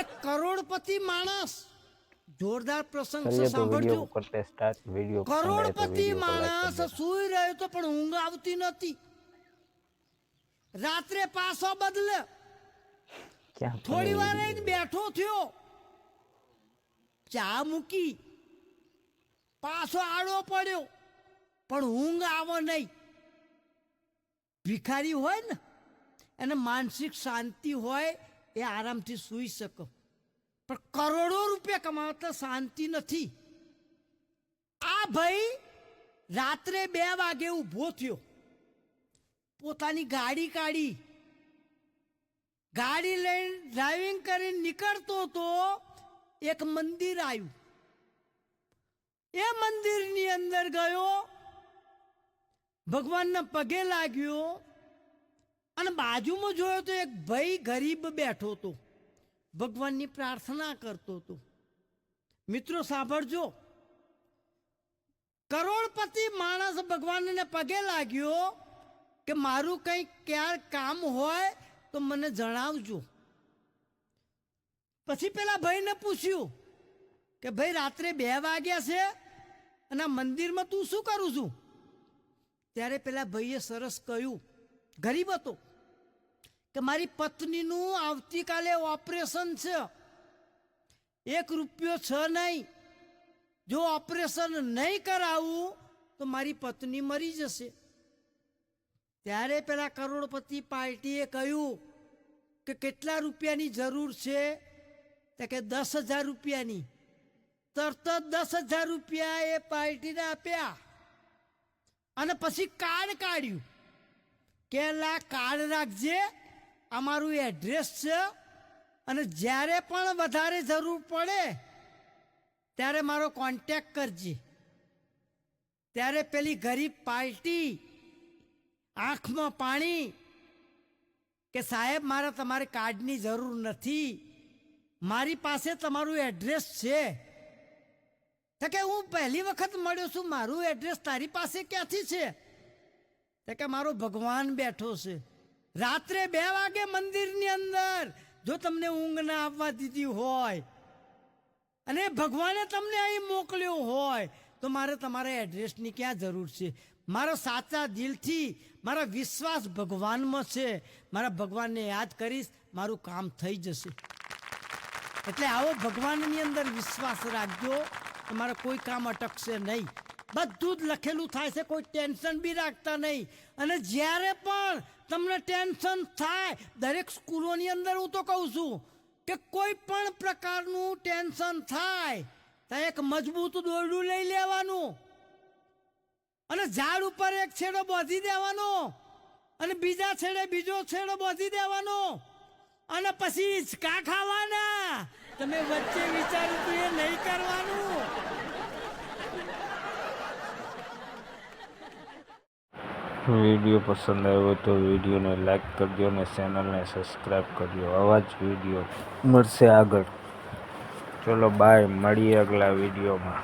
એક કરોડપતિ માણસ, જોરદાર પ્રસંગ चलिए तो સાંભળજો। वीडियो को करते हैं स्टार्ट। वीडियो पसंद आए तो કરોડપતિ वीडियो को लाइक कर માણસ देना। સૂઈ રહ્યો તો પણ ઊંઘ આવતી નથી। રાત્રે પાસો બદલે क्या થોડી વાર वीडियो જ બેઠો થયો, ચા મૂકી, પાછો આડો પડ્યો, પણ ઊંઘ આવો નહીં। ભિખારી હોય ને એને માનસિક શાંતિ હોય, એ આરામથી સૂઈ શકે, પણ કરોડો રૂપિયા કમાવતા શાંતિ નથી। આ ભાઈ રાત્રે 2 વાગે ઊભો થયો, પોતાની ગાડી કાઢી, ગાડી લઈને ડ્રાઇવિંગ કરીને નીકળતો તો એક મંદિર આવ્યું। એ મંદિરની અંદર ગયો, ભગવાનના પગે લાગ્યો, અને બાજુમાં જોયો તો એક ભાઈ ગરીબ બેઠો હતો, ભગવાનની પ્રાર્થના કરતો હતો। મિત્રો સાંભળજો, કરોડપતિ માણસ ભગવાનને પગે લાગ્યો કે મારું કંઈ ક્યાં કામ હોય તો મને જણાવજો। પછી પેલા ભાઈને પૂછ્યું કે ભાઈ રાત્રે 2 વાગ્યા છે અને આ મંદિરમાં તું શું કરું છું? ત્યારે પેલા ભાઈએ સરસ કહ્યું, ગરીબ હતો, કે મારી પત્નીનું આવતીકાલે ઓપરેશન છે, 1 રૂપિયો છે નહીં, જો ઓપરેશન નહીં કરાવું તો મારી પત્ની મરી જશે। ત્યારે પેલા કરોડપતિ પાર્ટીએ કહ્યું કે કેટલા રૂપિયાની જરૂર છે? તો કે 10,000 રૂપિયાની। તરત જ 10,000 રૂપિયા એ પાર્ટીને આપ્યા, અને પછી કાર્ડ કાઢ્યું કે લા કાર્ડ રાખજે, અમારું એડ્રેસ છે, અને જ્યારે પણ વધારે જરૂર પડે ત્યારે મારો કોન્ટેક્ટ કરજે। ત્યારે પેલી ગરીબ પાર્ટી આંખમાં પાણી કે સાહેબ મારે તમારે કાર્ડની જરૂર નથી, મારી પાસે તમારું એડ્રેસ છે। તો કે હું પહેલી વખત મળ્યો છું, મારું એડ્રેસ તારી પાસે ક્યાંથી છે? તો કે મારો ભગવાન બેઠો છે, રાત્રે 2 વાગે મંદિરની અંદર જો તમને ઊંઘ ના આવવા દીધી હોય અને ભગવાને તમને અહીં મોકલ્યો હોય તો મારે તમારા એડ્રેસની ક્યાં જરૂર છે? મારો સાચા દિલથી મારા વિશ્વાસ ભગવાનમાં છે, મારા ભગવાનને યાદ કરીશ, મારું કામ થઈ જશે। એટલે આવો ભગવાનની અંદર વિશ્વાસ રાખજો, તમારે કોઈ કામ અટકશે નહીં, બધું જ લખેલું થાય છે, કોઈ ટેન્શન બી રાખતા નહીં। અને જ્યારે પણ તમને ટેન્શન થાય, દરેક સ્કૂલોની અંદર હું તો કહું છું કે કોઈ પણ પ્રકારનું ટેન્શન થાય તો એક મજબૂત દોરડું લઈ લેવાનું, અને ઝાડ ઉપર એક છેડો બાંધી દેવાનો, અને બીજા છેડે બીજો છેડો બાંધી દેવાનો, અને પછી હિંચકા ખાવાના। તમે વચ્ચે વિચાર્યું તો એ નહીં કરવાનું। वीडियो पसंद आए तो वीडियो ने लाइक कर दो ने चैनल ने सब्सक्राइब कर दो। आवा ज वीडियो मळशे आगळ। चलो बाय, મળીએ अगला वीडियो में।